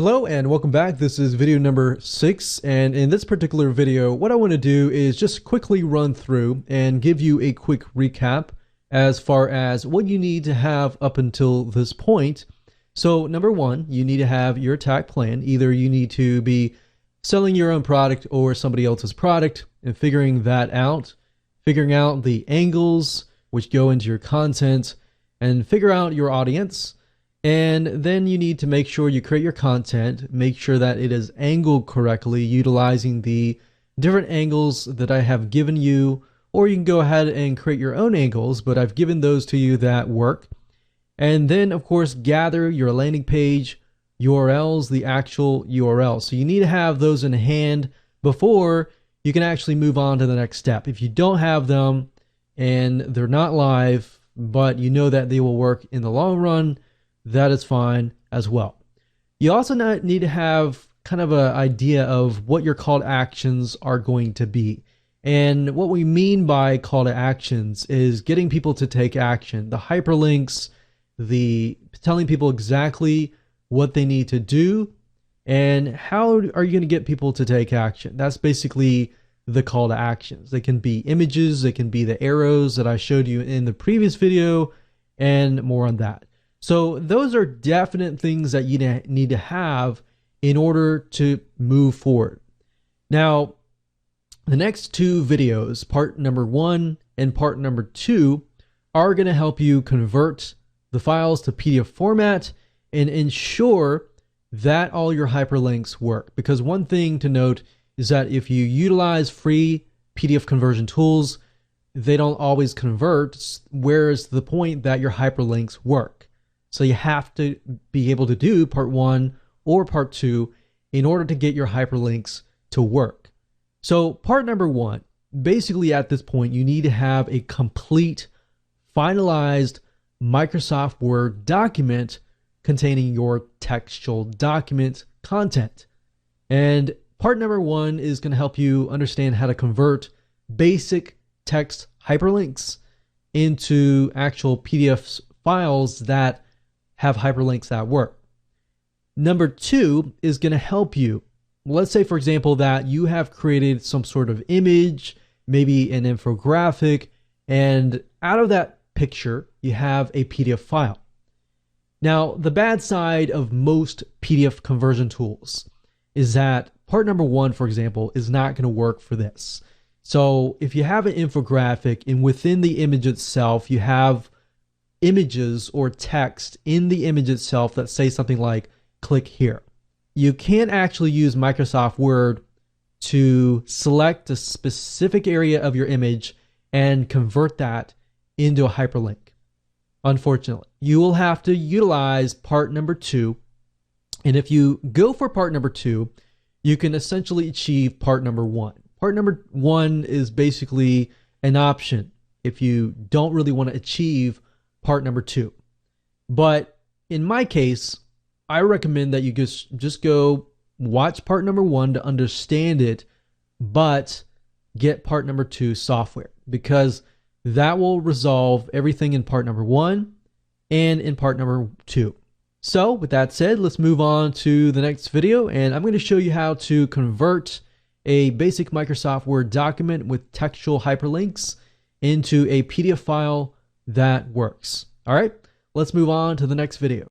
Hello and welcome back. This is video number 6, and in this particular video what I want to do is just quickly run through and give you a quick recap as far as what you need to have up until this point. So number one, you need to have your attack plan. Either you need to be selling your own product or somebody else's product and figuring that out, figuring out the angles which go into your content, and figure out your audience. And then you need to make sure you create your content, make sure that it is angled correctly, utilizing the different angles that I have given you, or you can go ahead and create your own angles, but I've given those to you that work. And then of course, gather your landing page URLs, the actual URL. So you need to have those in hand before you can actually move on to the next step. If you don't have them and they're not live, but you know that they will work in the long run, that is fine as well. You also need to have kind of an idea of what your call to actions are going to be. And what we mean by call to actions is getting people to take action. The hyperlinks, the telling people exactly what they need to do, and how are you going to get people to take action. That's basically the call to actions. They can be images, they can be the arrows that I showed you in the previous video, and more on that. So those are definite things that you need to have in order to move forward. Now, the next two videos, part number 1 and part number 2, are going to help you convert the files to PDF format and ensure that all your hyperlinks work. Because one thing to note is that if you utilize free PDF conversion tools, they don't always convert, whereas the point that your hyperlinks work. So you have to be able to do part 1 or part 2 in order to get your hyperlinks to work. So part number 1, basically at this point, you need to have a complete, finalized Microsoft Word document containing your textual document content. And part number 1 is going to help you understand how to convert basic text hyperlinks into actual PDF files that have hyperlinks that work. Number 2 is going to help you. Let's say, for example, that you have created some sort of image, maybe an infographic, and out of that picture, you have a PDF file. Now, the bad side of most PDF conversion tools is that part number 1, for example, is not going to work for this. So if you have an infographic and within the image itself, you have images or text in the image itself that say something like click here, you can't actually use Microsoft Word to select a specific area of your image and convert that into a hyperlink. Unfortunately, you will have to utilize part number 2. And if you go for part number 2, you can essentially achieve part number 1. Part number 1 is basically an option if you don't really want to achieve part number 2. But in my case, I recommend that you just go watch part number 1 to understand it, but get part number 2 software, because that will resolve everything in part number 1 and in part number 2. So with that said, let's move on to the next video, and I'm going to show you how to convert a basic Microsoft Word document with textual hyperlinks into a PDF file that works. All right, let's move on to the next video.